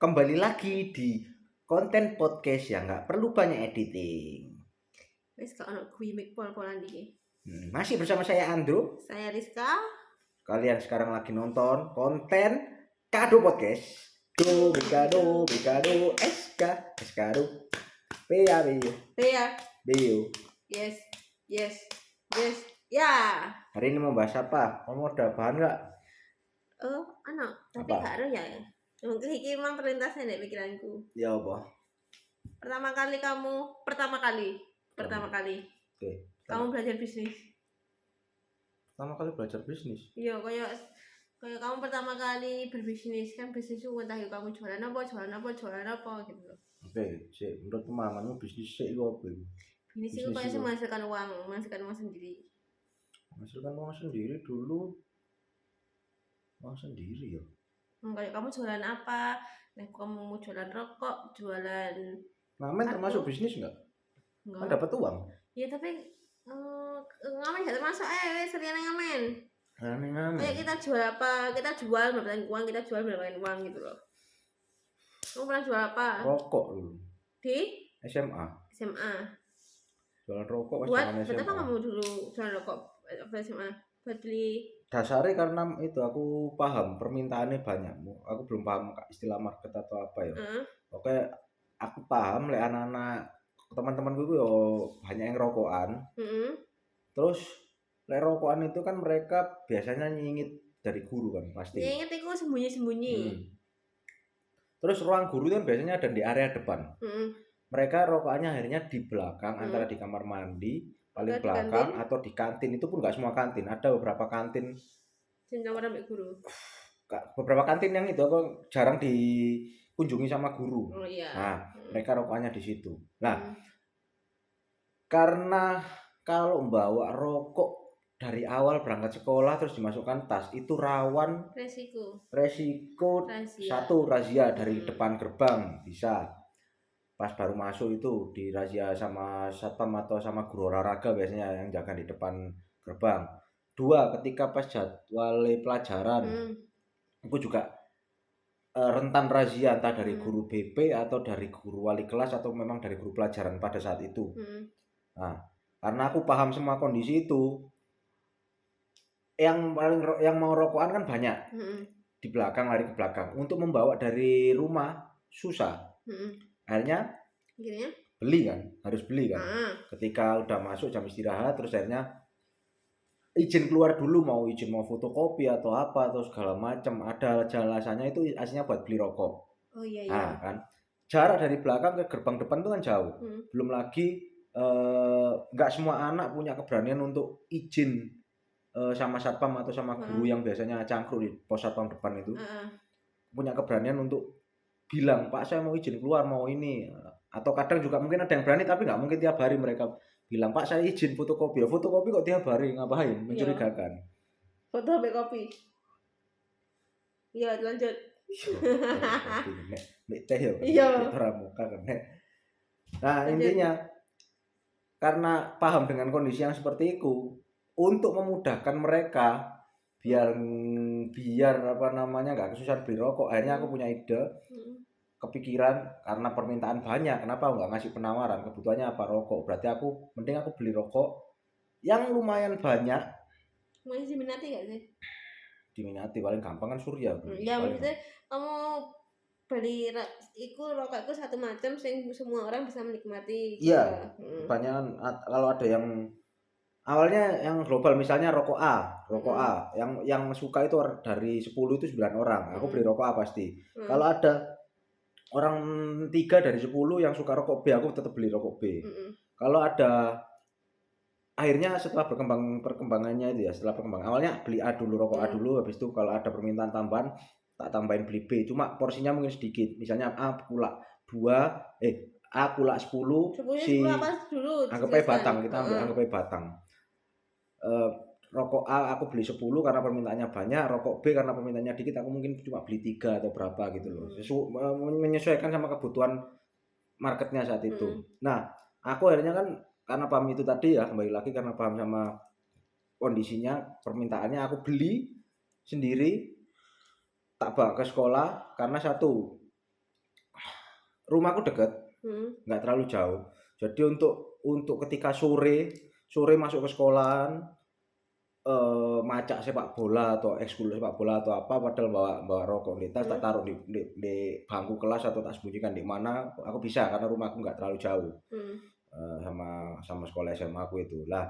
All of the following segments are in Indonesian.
Kembali lagi di konten podcast yang nggak perlu banyak editing. Wis gak ono gimmick pol-polan iki. Masih bersama saya Andrew. Saya Rizka. Kalian sekarang lagi nonton konten Kado Podcast. Do Bikado Bikado Eskado Pia Ya. Bio. Yes. Ya. Hari ini membahas apa? Kamu ada bahan nggak? Oh, ono, tapi Apa? gak ada ya. Mungkin iki memang terlintas nek pikiranku. Ya apa? Pertama kali Oke. kamu belajar bisnis. Pertama kali belajar bisnis. Iya, kayak kamu pertama kali berbisnis kan bisnis itu entah kamu jualan apa gitu loh. Oke, menurut pemahamanmu bisnis sih itu apa? Bisnis itu kayak menghasilkan uang sendiri. Menghasilkan uang sendiri dulu. Uang sendiri ya. Kayak kamu jualan apa? Nah, kamu mau jualan rokok, jualan Ngamen termasuk bisnis nggak? Kan enggak. dapat uang. Ya tapi ngamen gak termasuk serian ngamen. Ngamen. Kayak kita jual apa? Kita jual mendapatkan uang, kita jual mendapatkan uang gitu loh. Kamu pernah jual apa? Rokok dulu. Di SMA. Jualan rokok pas Buat SMA. apa kamu dulu jual rokok SMA? Buat beli. Dasarnya karena itu aku paham permintaannya banyak. Aku belum paham istilah market atau apa ya. Oke, aku paham lek anak-anak teman-temanku itu yo banyak yang rokokan. Terus lek rokokan itu kan mereka biasanya nyingit dari guru kan pasti. Nyingit itu sembunyi-sembunyi. Terus ruang guru kan biasanya ada di area depan. Mereka rokokannya akhirnya di belakang, antara di kamar mandi paling belakang atau di kantin. Itu pun nggak semua kantin, ada beberapa kantin. Kamar guru. Beberapa kantin yang itu aku jarang dikunjungi sama guru. Oh iya. Nah, mereka rokokannya di situ. Nah, karena kalau membawa rokok dari awal berangkat sekolah terus dimasukkan tas itu rawan resiko satu razia dari depan gerbang bisa. Pas baru masuk itu dirazia sama satpam atau sama guru olahraga biasanya yang jaga di depan gerbang. 2, ketika pas jadwal pelajaran aku juga rentan razia entah dari guru BP atau dari guru wali kelas atau memang dari guru pelajaran pada saat itu. Nah, karena aku paham semua kondisi itu, yang mau rokokan kan banyak. Di belakang, lari ke belakang. Untuk membawa dari rumah susah. Akhirnya beli kan, harus beli kan. Ketika udah masuk jam istirahat, terus akhirnya izin keluar dulu, mau fotokopi atau apa atau segala macam. Ada alasannya itu aslinya buat beli rokok. Oh iya. Nah, kan jarak dari belakang ke gerbang depan itu kan jauh. Belum lagi nggak semua anak punya keberanian untuk izin sama satpam atau sama guru yang biasanya cangkruk di pos satpam depan itu. Punya keberanian untuk bilang, Pak saya mau izin keluar, mau ini. Atau kadang juga mungkin ada yang berani tapi nggak mungkin tiap hari mereka bilang, Pak saya izin fotokopi. Fotokopi kok tiap hari, ngapain? Mencurigakan. Fotokopi kopi. Iya lanjut. Nek teh ya. Iya. Muka kan. Nah intinya karena paham dengan kondisi yang seperti itu, untuk memudahkan mereka biar apa namanya nggak kesusahan beli rokok, akhirnya aku punya ide, kepikiran karena permintaan banyak, kenapa nggak ngasih penawaran, kebutuhannya apa rokok, berarti aku mending aku beli rokok yang lumayan banyak. Masih diminati nggak sih? Diminati paling gampang kan Surya. Ya maksudnya kamu beli rokokku satu macam sing semua orang bisa menikmati. Iya. Kebanyakan kalau ada yang awalnya yang global misalnya rokok A, yang suka itu dari 10 itu 9 orang. Aku beli rokok A pasti. Kalau ada orang 3 dari 10 yang suka rokok B, aku tetap beli rokok B. Kalau ada akhirnya setelah perkembangannya itu ya, awalnya beli A dulu, rokok A dulu, habis itu kalau ada permintaan tambahan tak tambahin beli B, cuma porsinya mungkin sedikit. Misalnya A kulak 2, A kulak 10 si anggap aja batang, kita anggap aja batang. Rokok A aku beli 10 karena permintaannya banyak, rokok B karena permintaannya dikit aku mungkin cuma beli 3 atau berapa gitu loh. Menyesuaikan sama kebutuhan marketnya saat itu. Nah, aku akhirnya kan karena paham itu tadi ya, kembali lagi karena paham sama kondisinya, permintaannya aku beli sendiri, tak bawa ke sekolah karena satu, rumahku deket, nggak terlalu jauh. Jadi untuk ketika sore masuk ke sekolahan, macak sepak bola atau ekskul sepak bola atau apa, padahal bawa rokok di tas, tak taruh di bangku kelas atau tak sembunyikan di mana, aku bisa karena rumahku nggak terlalu jauh sama sekolah SMA aku itu lah.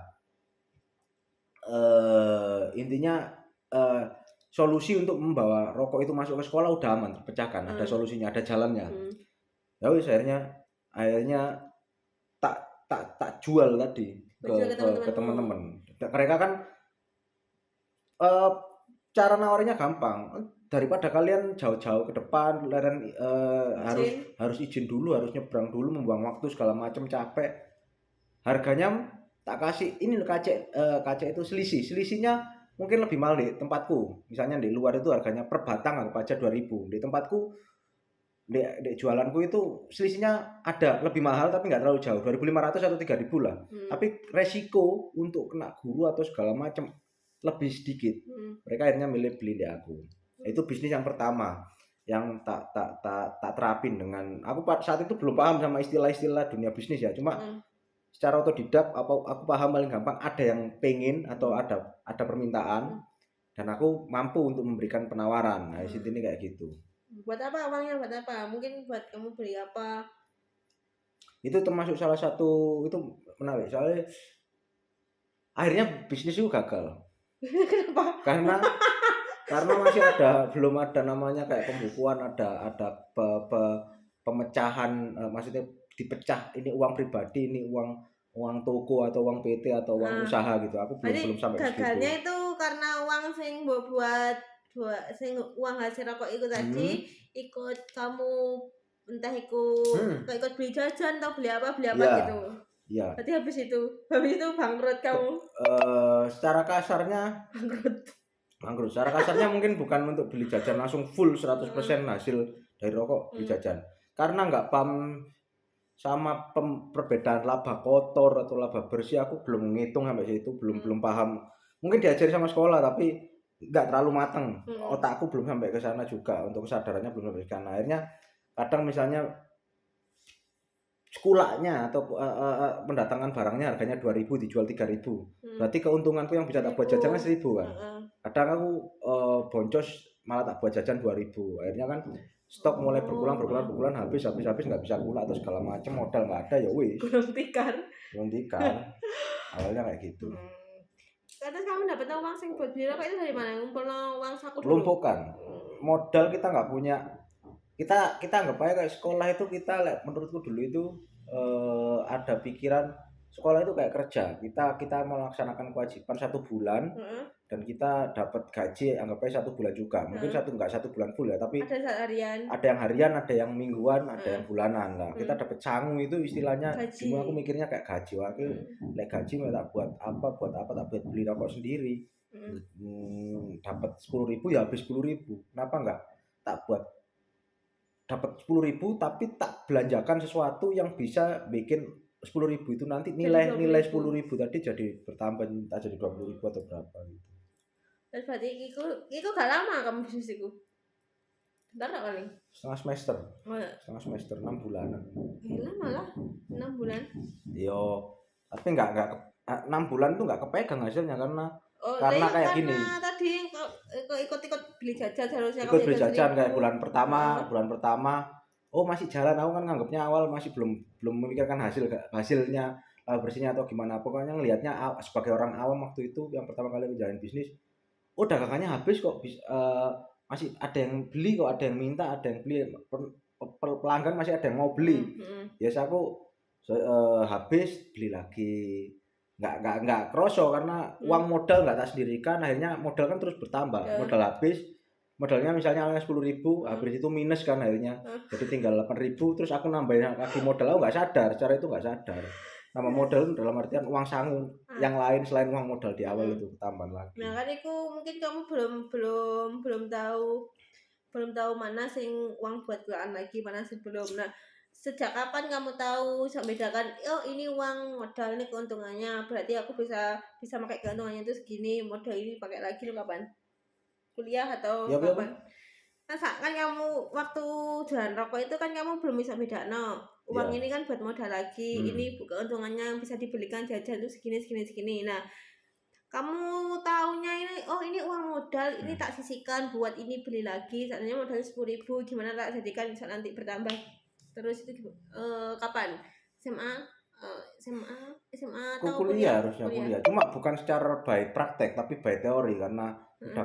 Intinya solusi untuk membawa rokok itu masuk ke sekolah udah aman, terpecahkan, ada solusinya, ada jalannya. Ya wis akhirnya tak jual tadi ke teman-teman. Mereka kan cara nawarnya gampang. Daripada kalian jauh-jauh ke depan, kalian harus izin dulu, harus nyebrang dulu, membuang waktu segala macam, capek. Harganya tak kasih ini kaca itu selisihnya mungkin lebih mahal di tempatku. Misalnya di luar itu harganya per batang anggap aja 2.000. Di tempatku di jualanku itu selisihnya ada lebih mahal tapi nggak terlalu jauh, 2.500 atau 3.000 lah. Tapi resiko untuk kena guru atau segala macam lebih sedikit. Mereka akhirnya milih beli di aku. Itu bisnis yang pertama yang tak terapin dengan aku saat itu belum paham sama istilah-istilah dunia bisnis ya. Cuma secara otodidak aku paham paling gampang ada yang pengen atau ada permintaan dan aku mampu untuk memberikan penawaran. Nah, di sini kayak gitu. Buat apa awalnya? Buat apa? Mungkin buat kamu beli apa? Itu termasuk salah satu itu menarik soalnya akhirnya bisnis itu gagal. Kenapa? Karena masih belum ada namanya kayak pembukuan, ada pemecahan, maksudnya dipecah ini uang pribadi, ini uang toko atau uang PT atau uang usaha gitu. Aku belum sampai ke situ. Gagalnya itu karena uang sing buat sing uang hasil rokok itu tadi ikut kamu entah ikut beli jajan atau beli apa gitu. Iya. Berarti habis itu bangkrut kamu. Secara kasarnya bangkrut. Secara kasarnya mungkin bukan untuk beli jajan langsung full 100% hasil dari rokok beli jajan. Karena nggak paham sama perbedaan laba kotor atau laba bersih, aku belum ngitung sampai situ, belum paham. Mungkin diajari sama sekolah tapi nggak terlalu mateng. Otakku belum sampai ke sana juga, untuk kesadarannya belum sampai ke sana. Akhirnya kadang misalnya sekulaknya atau pendatangan barangnya harganya 2.000 dijual 3.000. Berarti keuntunganku yang bisa tak buat jajan 1.000 kan. Kadang aku boncos malah tak buat jajan 2.000. Akhirnya kan stok mulai berkurang habis nggak bisa gula atau segala macam, modal nggak ada ya wis. Gulung tikar. Awalnya kayak gitu. Terus kamu dapat uang sing buat beli rokok itu dari mana? Ngumpulno uang saku dulu. Lumpuhkan. Modal kita nggak punya. Kita anggap aja kayak sekolah itu menurutku dulu itu ada pikiran sekolah itu kayak kerja. Kita melaksanakan kewajiban 1 bulan dan kita dapat gaji anggap aja 1 bulan juga. Mungkin nggak 1 bulan full ya, tapi ada harian. Ada yang harian, ada yang mingguan, ada yang bulanan lah. Kita dapat sangu itu istilahnya. Cuma aku mikirnya kayak gaji. Aku gaji mau tak buat apa tak buat beli rokok sendiri. Dapat 10.000 ya habis 10.000. Kenapa enggak tak buat dapat 10.000 tapi tak belanjakan sesuatu yang bisa bikin 10.000 itu nanti nilai 10.000 tadi jadi bertambah, tak jadi 20.000 atau berapa gitu. Terus berarti itu gak lama kamu bisnis itu? Bentar gak paling? Setengah semester 6 bulanan. Lama lah 6 bulan. Yo, tapi enggak 6 bulan itu enggak kepegang hasilnya karena kayak gini. Tadi ikut beli jajan harusnya ikut beli jajan kayak bulan pertama masih jalan. Aku kan nganggapnya awal masih belum memikirkan hasilnya bersihnya atau gimana. Pokoknya ngelihatnya sebagai orang awam waktu itu yang pertama kali menjalani bisnis, dagangannya habis kok, masih ada yang beli kok, ada yang minta, ada yang beli, pelanggan masih ada yang mau beli. Biasa aku habis beli lagi. Nggak kroso karena uang modal nggak tak sendirikan, akhirnya modal kan terus bertambah. Modal habis, modalnya misalnya awalnya 10.000, habis itu minus kan akhirnya jadi tinggal 8.000, terus aku nambahin lagi modal. Aku nggak sadar, cara itu nggak sadar nama modal dalam artian uang sangu yang lain selain uang modal di awal itu tambah lagi. Nah kan itu mungkin kamu belum tahu mana sing uang buat keluaran lagi, mana sing belum. Nah sejak kapan kamu tahu bedakan ini uang modal, ini keuntungannya, berarti aku bisa pakai keuntungannya itu segini, modal ini pakai lagi lu kapan? Kuliah atau kapan? kan kamu waktu jualan rokok itu kan kamu belum bisa beda no. Uang Ya. ini kan buat modal lagi. Ini keuntungannya yang bisa dibelikan jajan tuh segini. Nah, kamu taunya ini uang modal, ini tak sisihkan buat ini beli lagi. Seandainya modalnya 10.000, gimana tak jadikan bisa nanti bertambah. Terus itu kapan? SMA SMA atau Kuliah harusnya kuliah. Cuma bukan secara by praktek tapi by teori karena udah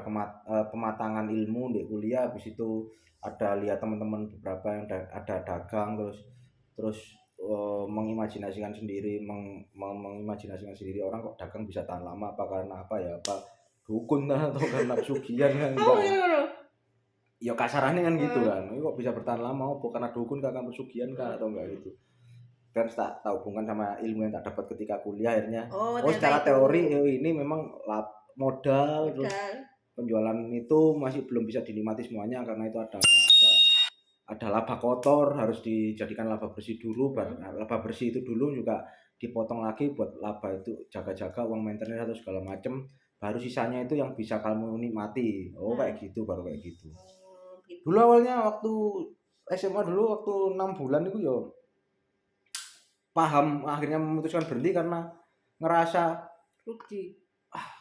pematangan ilmu di kuliah. Habis itu ada lihat teman-teman beberapa yang ada dagang terus mengimajinasikan sendiri mengimajinasikan sendiri orang kok dagang bisa tahan lama apa karena apa ya apa dukun atau karena pesugihan kan enggak. Ya kasarannya kan gitu kan. Ini kok bisa bertahan lama apa karena dukun kakak pesugihan kan atau enggak gitu. Kan tak tahu hubungan sama ilmu yang tak dapat ketika kuliah akhirnya secara teori ini memang modal terus penjualan itu masih belum bisa dinikmati semuanya karena itu ada laba kotor harus dijadikan laba bersih dulu laba bersih itu dulu juga dipotong lagi buat laba itu jaga-jaga uang maintenance atau segala macam baru sisanya itu yang bisa kamu nikmati kayak gitu baru kayak gitu dulu awalnya waktu SMA dulu waktu 6 bulan itu ya paham akhirnya memutuskan berhenti karena ngerasa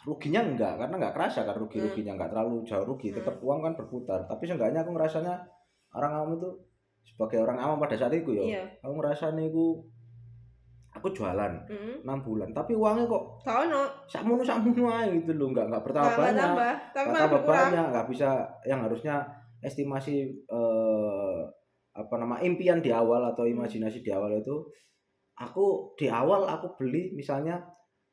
ruginya enggak karena enggak kerasa kan ruginya enggak terlalu jauh rugi tetap uang kan berputar tapi seenggaknya aku ngerasanya orang awam itu sebagai orang awam pada saat itu ya aku ngerasanya itu aku jualan 6 bulan tapi uangnya kok sakmono aja gitu loh enggak bertambah banyak enggak bisa yang harusnya estimasi impian di awal atau imajinasi di awal itu aku di awal aku beli misalnya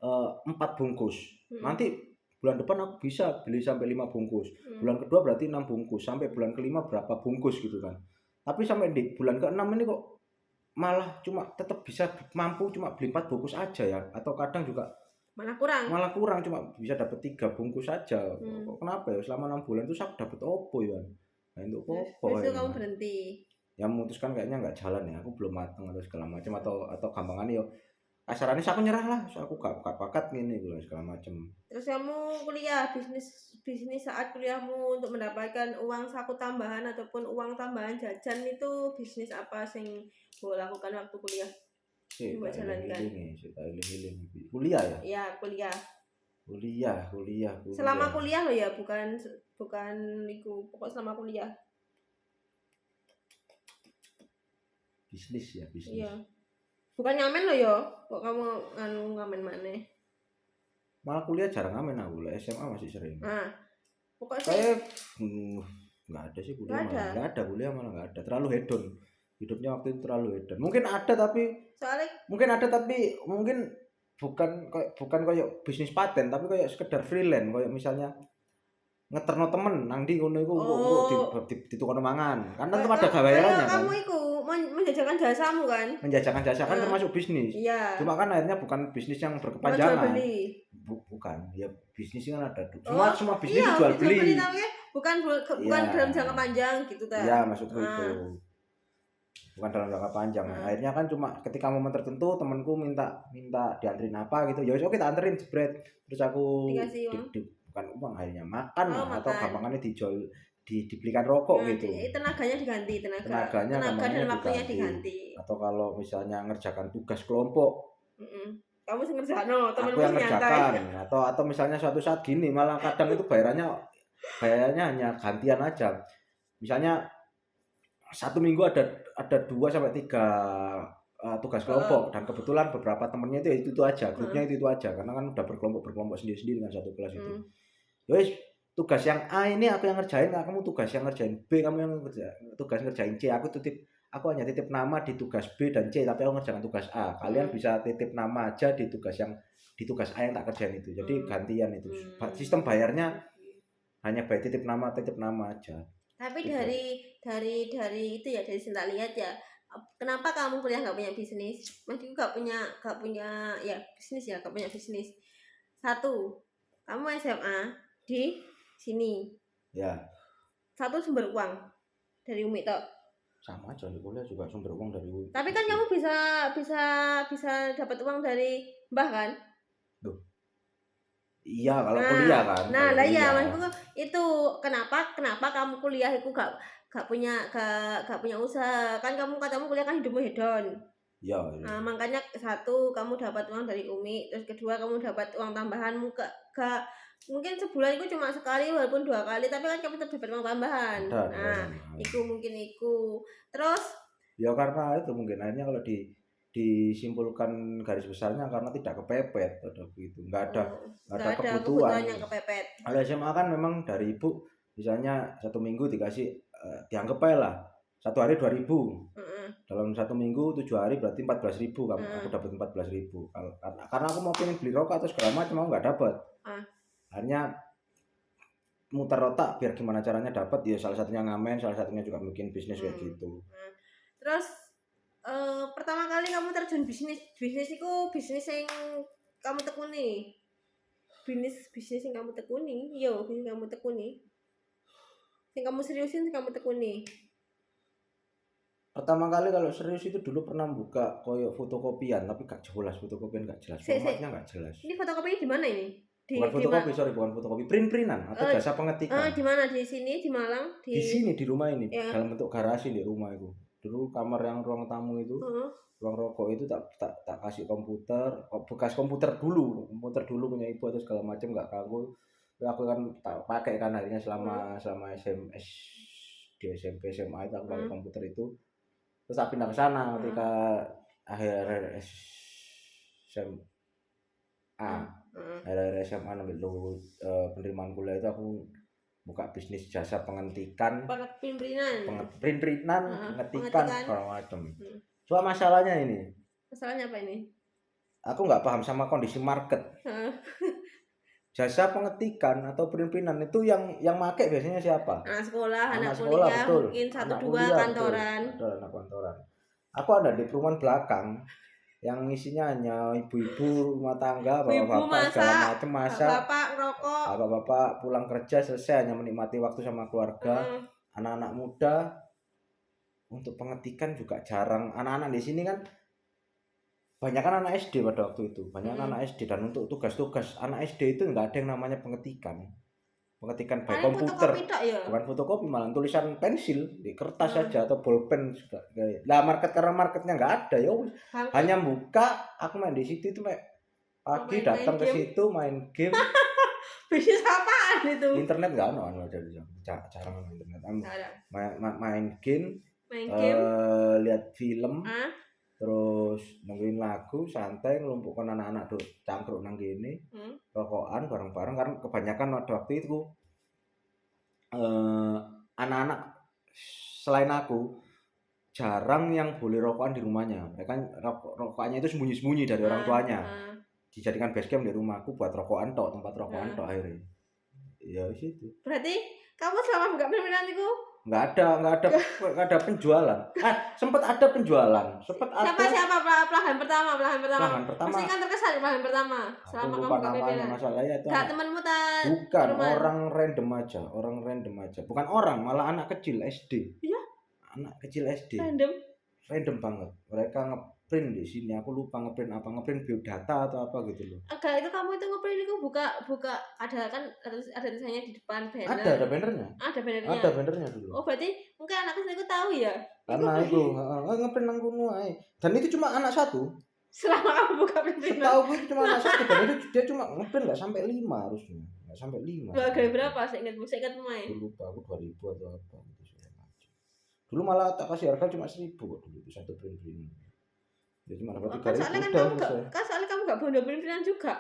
4 bungkus nanti bulan depan aku bisa beli sampai 5 bungkus bulan kedua berarti 6 bungkus sampai bulan kelima berapa bungkus gitu kan tapi sampai di bulan ke-6 ini kok malah cuma tetap bisa mampu cuma beli 4 bungkus aja ya atau kadang juga malah kurang cuma bisa dapat 3 bungkus saja kenapa ya selama 6 bulan itu aku dapat opo ya nah itu opo itu kamu berhenti yang memutuskan kayaknya nggak jalan ya aku belum mateng atau segala macam atau gampangannya yo kasarannya aku nyerah lah aku gak bakat gini segala macam terus kamu kuliah bisnis saat kuliahmu untuk mendapatkan uang saku tambahan ataupun uang tambahan jajan itu bisnis apa sing boleh lakukan waktu kuliah buat jalankan kuliah ya iya kuliah selama kuliah lo ya bukan itu pokok selama kuliah bisnis iya bukan ngamen lo ya kok kamu ngamen mana malah kuliah jarang ngamen aku lah SMA masih sering pokoknya nggak ada sih kuliah nggak ada kuliah malah nggak ada terlalu hedon hidupnya waktu itu terlalu hedon mungkin ada tapi mungkin bukan kayak bisnis paten tapi kayak sekedar freelance kayak misalnya ngeterno temen nang di ngono iku ditukar mangan kan tetep ada bayarannya kan kamu iku menjajakan jasamu kan termasuk bisnis cuma kan akhirnya bukan bisnis yang berkepanjangan bukan ya bisnis kan ada semua bisnis jual beli bukan dalam jangka panjang gitu ta iya maksudku itu bukan dalam jangka panjang akhirnya kan cuma ketika momen tertentu temanku minta dianterin apa gitu ya oke tak anterin jebret terus aku bukan uang akhirnya makan atau gampangannya dijual dibelikan rokok gitu tenaganya diganti tenaga dan waktunya diganti atau kalau misalnya ngerjakan tugas kelompok kamu ngerjakan aku yang ngerjakan atau misalnya suatu saat gini malah kadang itu bayarannya hanya gantian aja misalnya 1 minggu ada 2 sampai 3 tugas kelompok dan kebetulan beberapa temennya itu aja grupnya itu aja karena kan udah berkelompok sendiri dengan satu kelas itu guys tugas yang A ini aku yang ngerjain kamu tugas yang ngerjain B kamu yang tugas ngerjain C aku hanya titip nama di tugas B dan C tapi aku ngerjakan tugas A kalian bisa titip nama aja di tugas A yang tak kerjain itu jadi gantian itu sistem bayarnya hanya by titip nama aja tapi gitu. dari itu ya dari saya lihat ya kenapa kamu kuliah nggak punya bisnis maksudku nggak punya ya bisnis ya nggak punya bisnis satu kamu SMA di sini ya satu sumber uang dari Umi tok sama aja di kuliah juga sumber uang dari Umi tapi kan kamu bisa dapat uang dari Mbah kan Iya kalau Nah, kuliah kan. nah Kalau lah iya kuliah. maksudku itu kenapa kamu kuliah itu gak punya usaha kan katamu kuliah kan hidupmu hedon. Iya, iya. Nah, makanya satu kamu dapat uang dari Umi, terus kedua kamu dapat uang tambahanmu gak mungkin sebulan itu cuma sekali walaupun 2 kali tapi kan kamu tetap dapat uang tambahan. Ada Nah, tambahan. itu mungkin itu. Terus Ya karena itu mungkin akhirnya kalau disimpulkan garis besarnya karena tidak kepepet pada begitu. Nggak ada kebutuhan. yang kepepet. Kalau SMA kan memang dari ibu misalnya 1 minggu dikasih dianggap aja lah 1 hari 2.000. Dalam 1 minggu 7 hari berarti 14.000 kan. Aku dapat 14.000. Karena aku mau pengen beli rokok atau segala macam aku nggak dapat. Hanya muter otak biar gimana caranya dapat, ya salah satunya ngamen, salah satunya juga bikin bisnis kayak gitu. Terus pertama kali kamu terjun bisnis itu bisnis yang kamu tekuni. Bisnis yang kamu tekuni, bisnis yang kamu tekuni. Yang kamu seriusin yang kamu tekuni. Pertama kali kalau serius itu dulu pernah buka koyo fotokopian, tapi gak jelas, fotokopian gak jelas, formatnya gak jelas. Ini fotokopinya di mana ini? Bukan fotokopi, print-printan atau jasa pengetikan. Di mana? Di sini, di Malang? Di sini, di rumah ini, dalam bentuk garasi di rumah itu. Dulu kamar yang ruang tamu itu, ruang rokok itu tak kasih komputer, bekas komputer dulu punya ibu atau segala macam nggak kagum. Aku kan tak pakai kan akhirnya selama SMS di SMP SMA itu aku pakai komputer itu. Terus aku pindah ke sana ketika akhir SMA. Akhir SMA ambil dulu penerimaan kuliah itu aku buka bisnis jasa pengetikan, print-printan, pengetikan segala macam. Cuma masalahnya ini. Masalahnya apa ini? Aku nggak paham sama kondisi market. Jasa pengetikan atau print-printan itu yang make biasanya siapa? Anak sekolah, anak sekolah, kuliah, betul. mungkin 1-2 kantoran. Betul, anak kantoran. Aku ada di perumahan belakang yang isinya hanya ibu-ibu rumah tangga, bapak-bapak segala macam masak, bapak ngerokok, bapak-bapak pulang kerja selesai hanya menikmati waktu sama keluarga. Anak-anak muda untuk pengetikan juga jarang. Anak-anak di sini kan banyak kan anak SD pada waktu itu, banyak anak SD, dan untuk tugas-tugas anak SD itu nggak ada yang namanya pengetikan by komputer, bukan fotokopi, malah tulisan pensil di kertas saja atau bolpen juga. Lah karena marketnya nggak ada ya, hanya buka, aku main di situ itu pagi datang ke situ main game. Bisnis apaan itu? Internet nggak ada dari jarang internet. Main game, lihat film. Terus nungguin lagu santai ngelumpukkan anak-anak tuh cangkruk nang gini, rokokan bareng-bareng karena kebanyakan waktu itu anak-anak selain aku jarang yang boleh rokokan di rumahnya. Mereka rokokannya itu sembunyi-sembunyi dari orang tuanya. Dijadikan base camp di rumahku buat rokokan tok, tempat rokokan tok akhirnya. Ya situ. Berarti kamu selama buka permainan itu nggak ada penjualan. Sempat ada penjualan. Siapa pelanggan pertama? Pasti kan terkesan pelanggan pertama. Selama kamu buka PPL. Masalahnya itu. Gak temanmu tak? Bukan, orang random aja. Bukan orang, malah anak kecil SD. Iya. Anak kecil SD. Random banget. Mereka ngeprint di sini. Aku lupa ngeprint apa, ngeprint biodata atau apa gitu loh. Agak itu kamu itu ngeprint itu buka ada kan ada tulisannya di depan banner. Ada bannernya. Ada bannernya dulu. Oh, berarti mungkin anak kecil itu tahu ya? Karena itu ngeprint nang kono ae. Dan itu cuma anak satu. Selama kamu buka print. Setahu gue cuma anak satu, dan itu dia cuma ngeprint enggak sampai 5 harusnya. Enggak sampai 5. Berapa? Saya ingat main. Dulu lupa aku 2.000 atau apa gitu. Dulu malah tak kasih harga cuma 1.000 kok dulu itu satu print. Jadi malah 3.000 soalnya kamu gak bondo printan juga.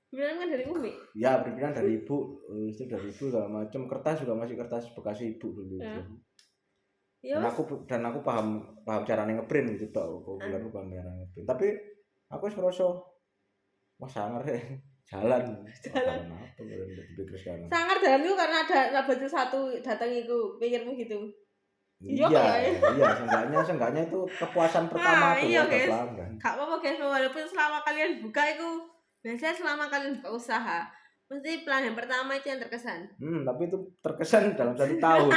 Printan kan dari Umi. Ya, printan dari ibu. Itu dari ibu segala macam. Kertas juga masih kertas bekas ibu dulu. Ya. Dan aku paham cara ngeprint gitu tok. Bulan aku paham cara ngeprint. Tapi aku wis ngerasa wah sangar jalan. Sangar jalan itu karena ada label satu datang itu. Pikirmu gitu. Iya, seenggaknya itu kepuasan pertama tuh. Iya guys. Gak apa-apa guys, walaupun selama kalian buka itu biasanya selama kalian buka usaha Mesti pelanggan pertama itu yang terkesan. Tapi itu terkesan dalam 1 tahun.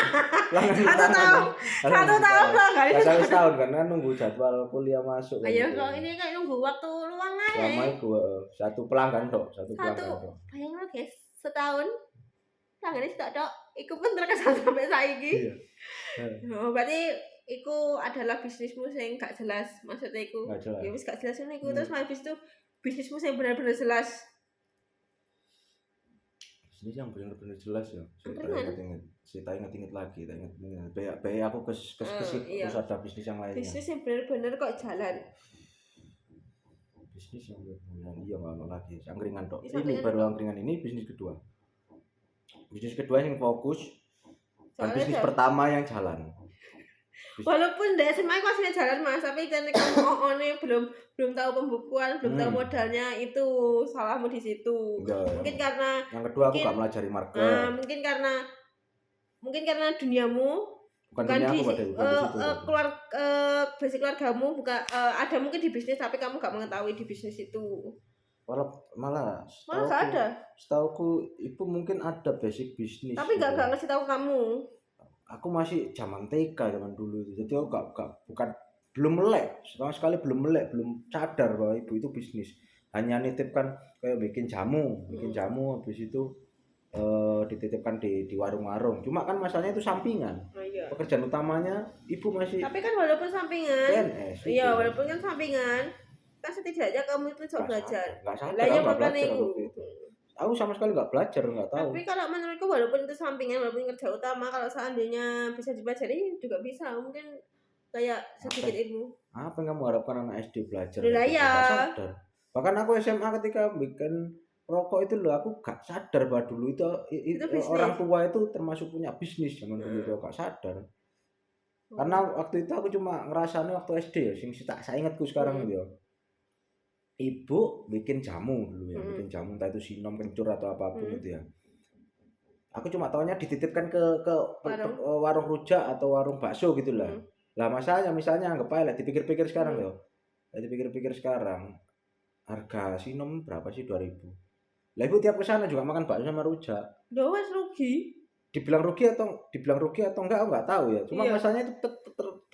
Satu tahun pelanggan itu. Sampai setahun karena nunggu jadwal kuliah masuk. Ayo kok ini kayak nunggu waktu luang Selama aja. itu satu pelanggan dok, satu pelanggan dok. Bayangin guys, setahun pelanggan itu dok, itu pun terkesan sampai saiki. Iya. Oh, berarti iku adalah bisnismu yang gak jelas, maksudnya iku. Gak jelas. Ya wis gak jelas ngono iku, terus habis itu bisnismu yang benar-benar jelas. Ini yang benar-benar jelas ya. Angkringan. Saya ingat lagi, tak ingat. Baik aku ke iya. terus ada bisnis yang lainnya. Bisnis yang benar-benar kok jalan. Bisnis yang benar-benar iya nggak ada lagi. Angkringan dok. Bisa Ini angkringan, baru angkringan ini bisnis kedua. Bisnis kedua yang fokus. Dan bisnis pertama yang jalan. Walaupun di SMA aku aslinya jalan mas, tapi karena kamu belum tahu pembukuan, belum tahu modalnya, itu salahmu di situ. Enggak, mungkin karena yang kedua aku gak melajari market. mungkin karena duniamu bukan di basic keluargamu, bukan ada mungkin di bisnis tapi kamu gak mengetahui di bisnis itu. Malah gak ada. Setauku ibu mungkin ada basic bisnis. Tapi gak ngasih tahu kamu. Aku masih zaman TK zaman dulu itu, jadi aku belum melek, sama sekali belum sadar bahwa ibu itu bisnis. Hanya nitipkan kayak bikin jamu, habis itu dititipkan di warung-warung. Cuma kan masalahnya itu sampingan. Iya. Pekerjaan utamanya ibu masih. Tapi kan walaupun sampingan. PNS. Iya, walaupun kan sampingan, kan setidaknya kamu itu coba belajar. Nggak sadar. Lah ya makanya itu. Aku sama sekali nggak belajar, nggak tahu. Tapi kalau menurutku walaupun itu sampingan, walaupun kerja utama, kalau seandainya bisa dipelajari juga bisa, mungkin kayak sedikit ilmu. Apa yang kamu harapkan anak SD belajar? Lah ya. Sadar. Bahkan aku SMA ketika bikin rokok itu loh, aku gak sadar bahwa dulu itu orang tua itu termasuk punya bisnis zaman dulu itu gak sadar. Karena waktu itu aku cuma ngerasain waktu SD ya, saya ingatku sekarang gitu ya. Ibu bikin jamu dulu ya, bikin jamu entah itu sinom, kencur atau apapun itu ya. Aku cuma taunya dititipkan ke warung rujak atau warung bakso gitu lah. Lah masalahnya misalnya anggap aja dipikir-pikir sekarang loh. Dipikir-pikir sekarang harga sinom berapa sih 2.000. Lah ibu tiap kesana juga makan bakso sama rujak. Loh wes rugi. Dibilang rugi atau enggak aku enggak tahu ya. Cuma masalahnya itu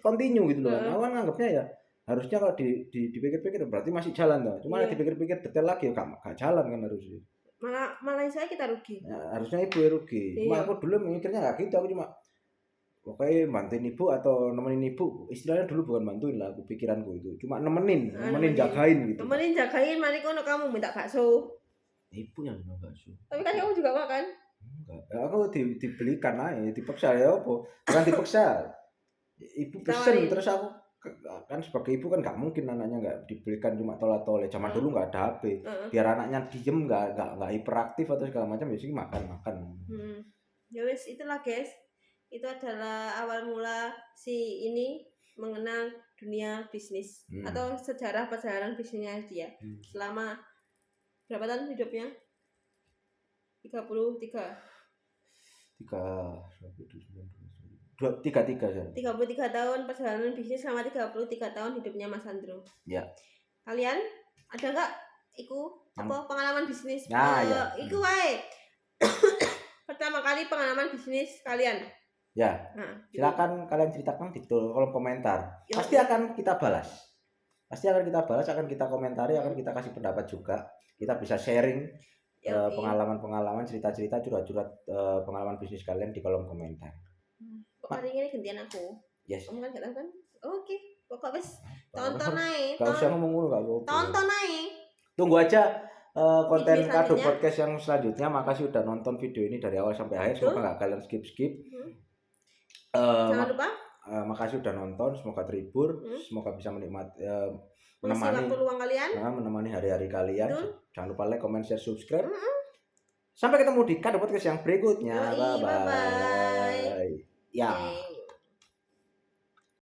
continue gitu loh. Aku anggapnya ya harusnya kalau dipikir-pikir berarti masih jalan tuh. Cuma dipikir-pikir detail lagi ya gak jalan kan harusnya. Malah saya kita rugi. Ya, harusnya ibu yang rugi. Cuma aku dulu mikirnya gak gitu, aku cuma pokoknya bantuin ibu atau nemenin ibu. Istilahnya dulu bukan bantuin lah, aku pikiranku itu. Cuma nemenin jagain gitu. Nemenin jagain, mari kono kamu minta bakso. Ibu yang minta bakso. Tapi kan kamu juga makan. Enggak. Ya, aku dibelikan aja, dipaksa ya apa? Bukan dipaksa. Ibu pesen terus aku kan sebagai ibu kan nggak mungkin anaknya nggak dibelikan cuma tole-tole. Zaman dulu nggak ada HP. Biar anaknya diem nggak hiperaktif atau segala macam, biasanya makan. Ya wes itulah guys. Itu adalah awal mula si ini mengenal dunia bisnis atau sejarah perjalanan bisnisnya dia. Selama berapa tahun hidupnya? 33 tahun perjalanan bisnis, selama 33 tahun hidupnya Mas Andro. Ya. Kalian ada nggak pengalaman bisnis? Ya. Iku wae. Pertama kali pengalaman bisnis kalian. Ya. Silakan kalian ceritakan di kolom komentar. Pasti akan kita balas. Akan kita komentari, akan kita kasih pendapat juga. Kita bisa sharing pengalaman-pengalaman, cerita-cerita, curhat-curhat pengalaman bisnis kalian di kolom komentar. Kok hari ini gantian aku? Yes. Kamu kan gak tahu kan? Oke. Pokok wes tonton aja. Gak usah ngomong dulu, gak apa-apa. Tonton aja. Tunggu aja konten Kado Podcast yang selanjutnya. Makasih udah nonton video ini dari awal sampai akhir. Semoga gak kalian skip. Jangan lupa. Makasih udah nonton. Semoga terhibur. Semoga bisa menikmati menemani waktu luang kalian. Menemani hari-hari kalian. Jangan lupa like, comment, share, subscribe. Sampai ketemu di Kado Podcast yang berikutnya. Bye bye. Ya.